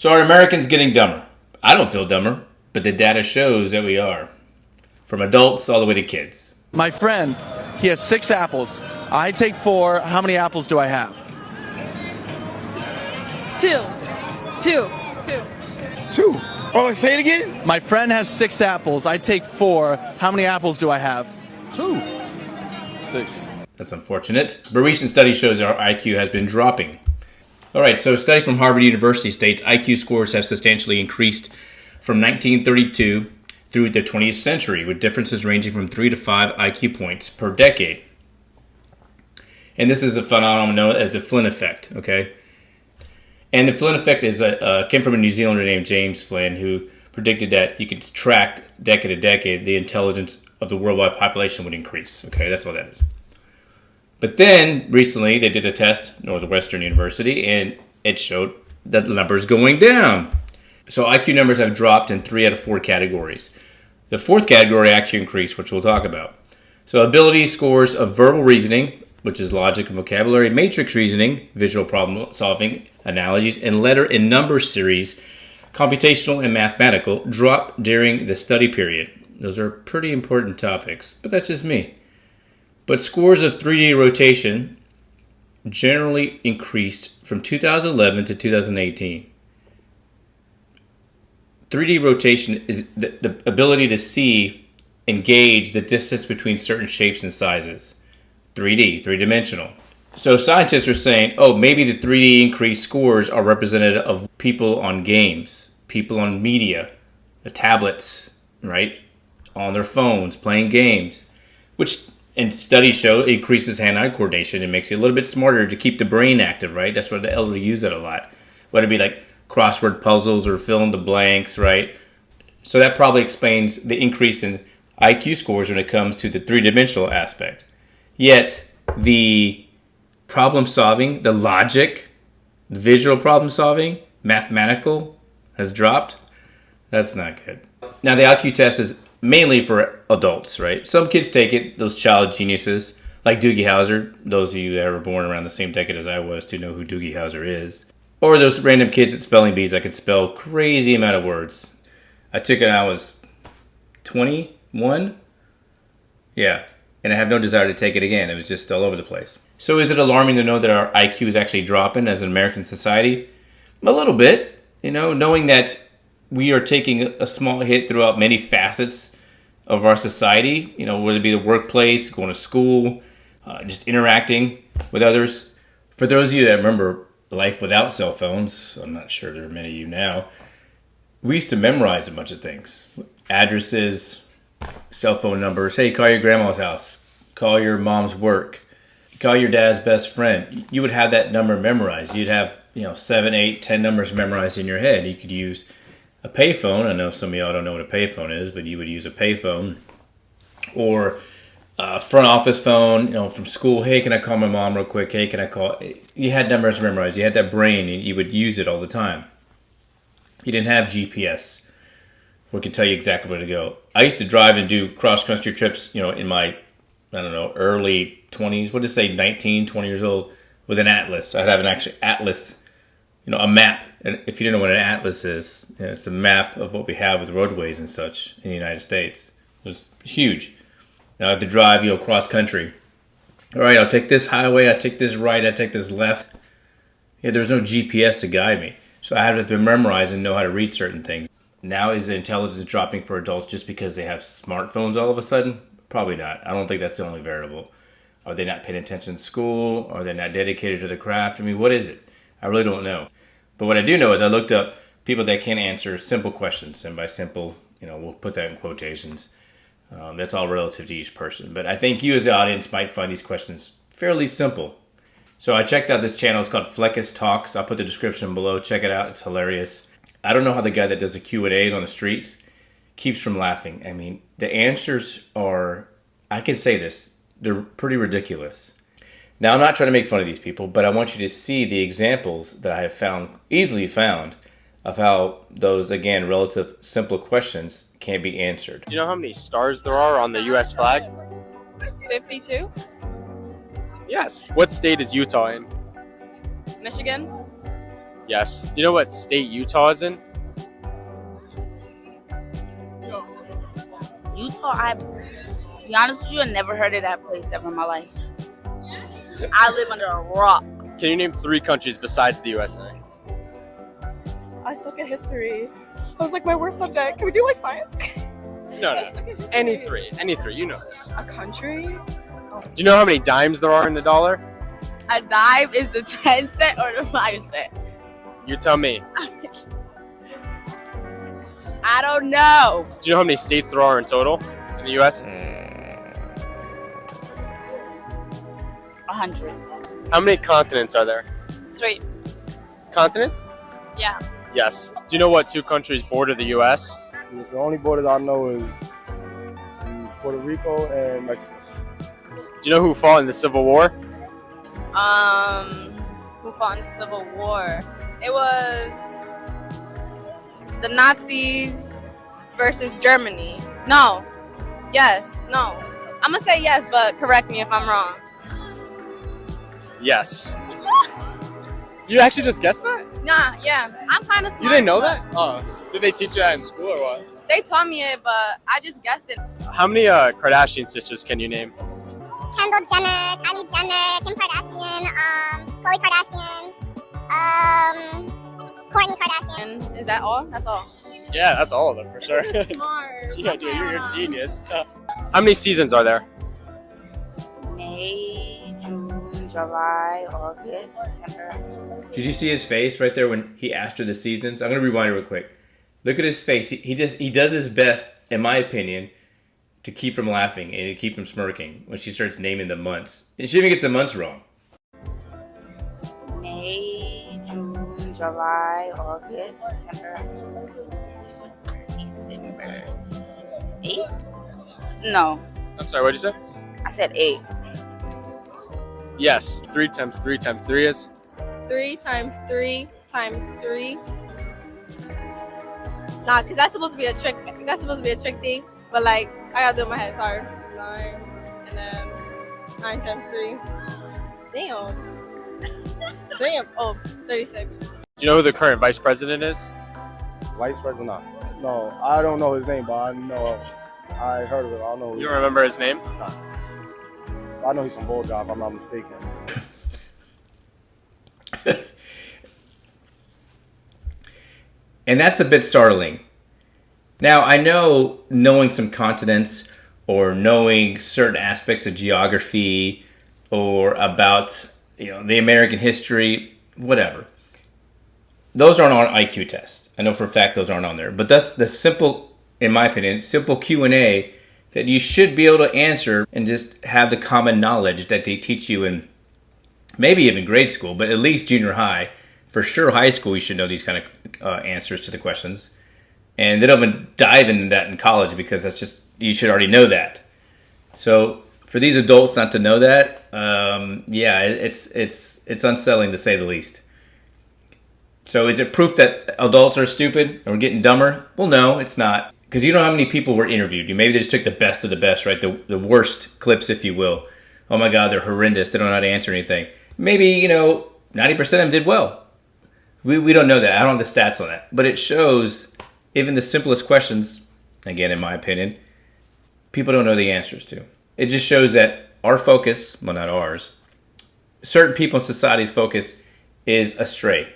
So are Americans getting dumber? I don't feel dumber, but the data shows that we are. From adults all the way to kids. My friend, he has 6 apples. I take 4. How many apples do I have? 2. 2. 2. Oh, say it again? My friend has 6 apples. I take 4. How many apples do I have? 2. 6. That's unfortunate. But recent study shows our IQ has been dropping. All right, so a study from Harvard University states IQ scores have substantially increased from 1932 through the 20th century, with differences ranging from 3 to 5 IQ points per decade. And this is a phenomenon known as the Flynn effect, okay? And the Flynn effect came from a New Zealander named James Flynn, who predicted that you could track decade to decade the intelligence of the worldwide population would increase. Okay, that's what that is. But then recently they did a test, Northwestern University, and it showed that the numbers going down. So IQ numbers have dropped in 3 out of 4 categories. The 4th category actually increased, which we'll talk about. So ability scores of verbal reasoning, which is logic and vocabulary, matrix reasoning, visual problem solving, analogies, and letter and number series, computational and mathematical, dropped during the study period. Those are pretty important topics, but that's just me. But scores of 3D rotation generally increased from 2011 to 2018. 3D rotation is the ability to see and gauge the distance between certain shapes and sizes. 3D, three-dimensional. So scientists are saying, maybe the 3D increased scores are representative of people on games, people on media, the tablets, right, on their phones, playing games, which and studies show it increases hand-eye coordination and makes you a little bit smarter to keep the brain active, right? That's why the elderly use it a lot. Whether it be like crossword puzzles or fill in the blanks, right? So that probably explains the increase in IQ scores when it comes to the three-dimensional aspect. Yet the problem solving, the logic, the visual problem solving, mathematical has dropped. That's not good. Now the IQ test is mainly for adults, right? Some kids take it, those child geniuses, like Doogie Howser. Those of you that were born around the same decade as I was to know who Doogie Howser is. Or those random kids at spelling bees that could spell crazy amount of words. I took it when I was 21. Yeah, and I have no desire to take it again. It was just all over the place. So is it alarming to know that our IQ is actually dropping as an American society? A little bit, knowing that we are taking a small hit throughout many facets of our society, whether it be the workplace, going to school, just interacting with others. For those of you that remember life without cell phones, I'm not sure there are many of you now, we used to memorize a bunch of things. Addresses, cell phone numbers. Hey, call your grandma's house. Call your mom's work. Call your dad's best friend. You would have that number memorized. You'd have, 7, 8, 10 numbers memorized in your head. You could use a payphone. I know some of y'all don't know what a payphone is, but you would use a payphone or a front office phone, from school. Hey, can I call my mom real quick? Hey, can I call? You had numbers memorized. You had that brain, and you would use it all the time. You didn't have GPS, where it could tell you exactly where to go. I used to drive and do cross-country trips, in my, early 20s. What did it say, 19, 20 years old, with an atlas. I'd have an actual atlas, a map. And if you don't know what an atlas is, it's a map of what we have with roadways and such in the United States. It was huge. Now I had to drive, cross country. All right, I'll take this highway, I take this right, I take this left. Yeah, there's no GPS to guide me. So I have to memorize and know how to read certain things. Now is the intelligence dropping for adults just because they have smartphones all of a sudden? Probably not. I don't think that's the only variable. Are they not paying attention in school? Are they not dedicated to the craft? What is it? I really don't know. But what I do know is I looked up people that can answer simple questions. And by simple, we'll put that in quotations. That's all relative to each person. But I think you as the audience might find these questions fairly simple. So I checked out this channel. It's called Fleckus Talks. I'll put the description below. Check it out. It's hilarious. I don't know how the guy that does the Q&As on the streets keeps from laughing. The answers are, I can say this, they're pretty ridiculous. Now, I'm not trying to make fun of these people, but I want you to see the examples that I have easily found, of how those, again, relative simple questions can be answered. Do you know how many stars there are on the U.S. flag? 52. Yes. What state is Utah in? Michigan. Yes. Do you know what state Utah is in? Utah, to be honest with you, I never heard of that place ever in my life. I live under a rock. Can you name 3 countries besides the USA? I suck at history. I was like my worst subject. Can we do like science? No, I no. suck at history. Any three. You know this. A country? Do you know how many dimes there are in the dollar? A dime is the 10 cent or the 5 cent? You tell me. I don't know. Do you know how many states there are in total in the U.S.? 100. How many continents are there? 3. Continents? Yeah. Yes. Do you know what 2 countries border the U.S.? The only borders I know is Puerto Rico and Mexico. Do you know who fought in the Civil War? Who fought in the Civil War? It was the Nazis versus Germany. No. Yes. No. I'm gonna say yes, but correct me if I'm wrong. Yes. You actually just guessed that? Nah. Yeah. I'm kind of smart. You didn't know that? Oh. Did they teach you that in school or what? They taught me it, but I just guessed it. How many Kardashian sisters can you name? Kendall Jenner, Kylie Jenner, Kim Kardashian, Khloe Kardashian, Kourtney Kardashian. And is that all? That's all. Yeah, that's all of them for sure. Smart. Yeah, dude, you're a genius. How many seasons are there? May, June, July, August, September, October. Did you see his face right there when he asked her the seasons? I'm gonna rewind it real quick. Look at his face. He does his best, in my opinion, to keep from laughing and to keep from smirking when she starts naming the months. And she even gets the months wrong. May, June, July, August, September, October, December. 8? No, I'm sorry, what'd you say? I said 8. Yes. 3 times 3 times 3 is? 3 times 3 times 3. Nah, because that's supposed to be a trick. That's supposed to be a trick thing. But like, I gotta do it in my head. Sorry. 9. And then 9 times 3. Damn. Damn. Oh, 36. Do you know who the current vice president is? Vice President? No, I don't know his name, but I know I heard of it. I don't know. You don't remember his name? I know he's from Bulldog, if I'm not mistaken. And that's a bit startling. Now, I know knowing some continents or knowing certain aspects of geography or about the American history, whatever. Those aren't on IQ tests. I know for a fact those aren't on there. But that's the simple, in my opinion, simple Q&A that you should be able to answer and just have the common knowledge that they teach you in maybe even grade school, but at least junior high. For sure, high school, you should know these kind of answers to the questions. And they don't even dive into that in college because that's just, you should already know that. So for these adults not to know that, it's unsettling to say the least. So is it proof that adults are stupid or getting dumber? Well, no, it's not. Because you don't know how many people were interviewed. Maybe they just took the best of the best, right? The worst clips, if you will. Oh my God, they're horrendous. They don't know how to answer anything. Maybe, 90% of them did well. We don't know that. I don't have the stats on that. But it shows even the simplest questions, again, in my opinion, people don't know the answers to. It just shows that our focus, well, not ours, certain people in society's focus is astray.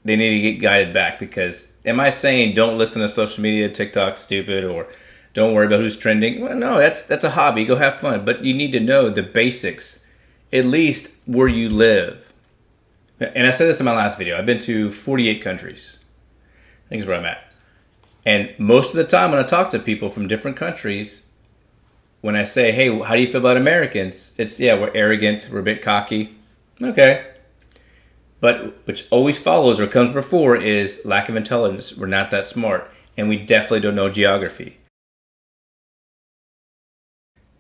They need to get guided back because am I saying don't listen to social media, TikTok, stupid, or don't worry about who's trending? Well, no, that's a hobby. Go have fun. But you need to know the basics, at least where you live. And I said this in my last video. I've been to 48 countries. I think is where I'm at. And most of the time when I talk to people from different countries, when I say, hey, how do you feel about Americans? It's, we're arrogant, we're a bit cocky. Okay. But which always follows or comes before is lack of intelligence. We're not that smart. And we definitely don't know geography.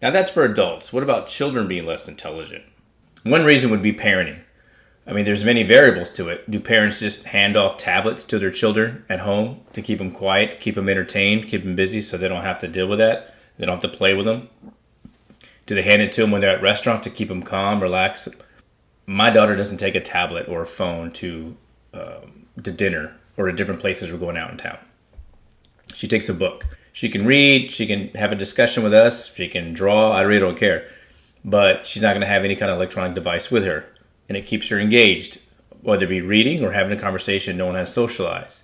Now that's for adults. What about children being less intelligent? One reason would be parenting. I mean, there's many variables to it. Do parents just hand off tablets to their children at home to keep them quiet, keep them entertained, keep them busy so they don't have to deal with that? They don't have to play with them? Do they hand it to them when they're at restaurants to keep them calm, relaxed? My daughter doesn't take a tablet or a phone to to dinner or to different places we're going out in town. She takes a book. She can read. She can have a discussion with us. She can draw. I really don't care. But she's not going to have any kind of electronic device with her. And it keeps her engaged, whether it be reading or having a conversation knowing how to socialize.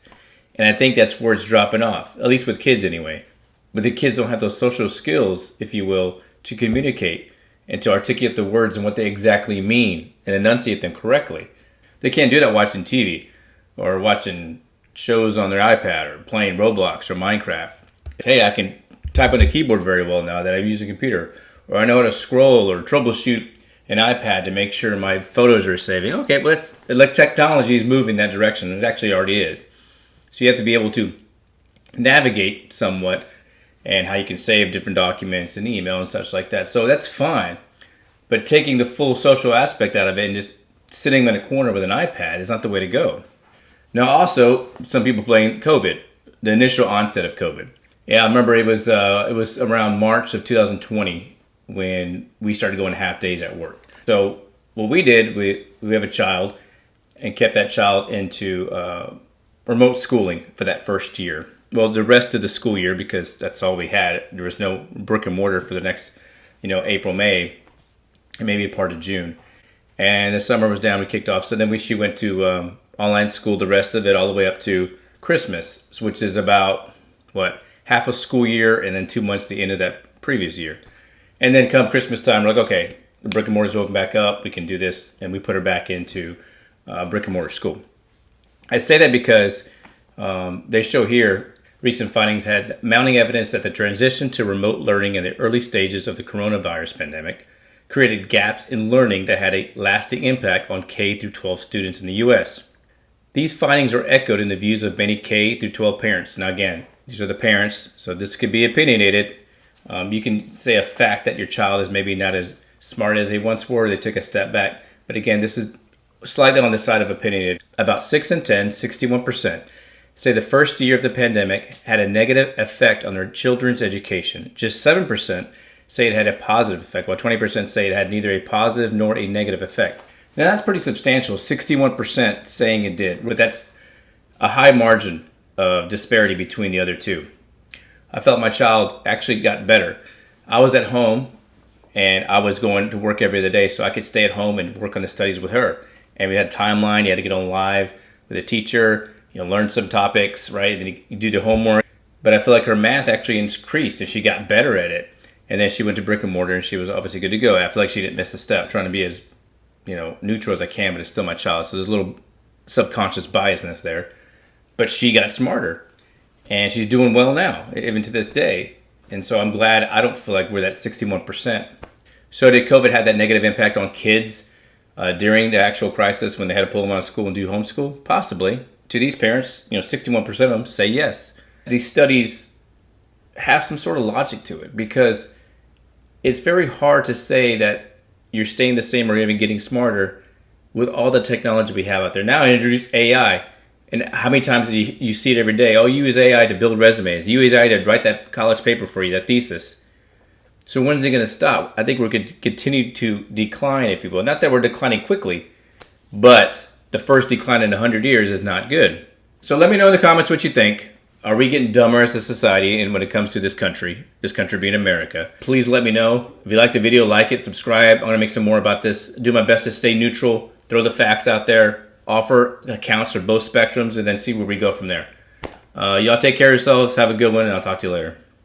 And I think that's where it's dropping off, at least with kids anyway. But the kids don't have those social skills, if you will, to communicate and to articulate the words and what they exactly mean and enunciate them correctly. They can't do that watching TV or watching shows on their iPad or playing Roblox or Minecraft. Hey, I can type on a keyboard very well now that I've used a computer. Or I know how to scroll or troubleshoot an iPad to make sure my photos are saving. Okay, but technology is moving that direction. It actually already is. So you have to be able to navigate somewhat and how you can save different documents and email and such like that. So that's fine. But taking the full social aspect out of it and just sitting in a corner with an iPad is not the way to go. Now also, some people blame COVID, the initial onset of COVID. Yeah, I remember it was around March of 2020 when we started going half days at work. So what we did, we have a child and kept that child into remote schooling for that first year. Well, the rest of the school year, because that's all we had. There was no brick and mortar for the next, April, May, and maybe a part of June. And the summer was down, we kicked off. So then she went to online school the rest of it all the way up to Christmas, which is about, half a school year and then 2 months the end of that previous year. And then come Christmas time, we're like, okay, the brick and mortar's open back up, we can do this, and we put her back into brick and mortar school. I say that because they show here recent findings had mounting evidence that the transition to remote learning in the early stages of the coronavirus pandemic created gaps in learning that had a lasting impact on K through 12 students in the U.S. These findings are echoed in the views of many K through 12 parents. Now again, these are the parents, so this could be opinionated. You can say a fact that your child is maybe not as smart as they once were. They took a step back. But again, this is slightly on the side of opinionated. About 6 in 10, 61%, say the first year of the pandemic had a negative effect on their children's education. Just 7% say it had a positive effect, while 20% say it had neither a positive nor a negative effect. Now that's pretty substantial, 61% saying it did. But that's a high margin of disparity between the other two. I felt my child actually got better. I was at home and I was going to work every other day, so I could stay at home and work on the studies with her. And we had a timeline, you had to get on live with a teacher, learn some topics, right? Then you do the homework. But I feel like her math actually increased and she got better at it. And then she went to brick and mortar and she was obviously good to go. I feel like she didn't miss a step, trying to be as, neutral as I can, but it's still my child. So there's a little subconscious biasness there. But she got smarter and she's doing well now, even to this day. And so I'm glad I don't feel like we're that 61%. So did COVID have that negative impact on kids during the actual crisis when they had to pull them out of school and do homeschool? Possibly. To these parents, 61% of them say yes. These studies have some sort of logic to it because it's very hard to say that you're staying the same or even getting smarter with all the technology we have out there. Now I introduced AI. And how many times do you see it every day? Oh, you use AI to build resumes. You use AI to write that college paper for you, that thesis. So when is it going to stop? I think we're going to continue to decline, if you will. Not that we're declining quickly, but the first decline in 100 years is not good. So let me know in the comments what you think. Are we getting dumber as a society and when it comes to this country being America? Please let me know. If you like the video, like it, subscribe. I'm going to make some more about this. Do my best to stay neutral, throw the facts out there, offer accounts for both spectrums, and then see where we go from there. Y'all take care of yourselves. Have a good one, and I'll talk to you later.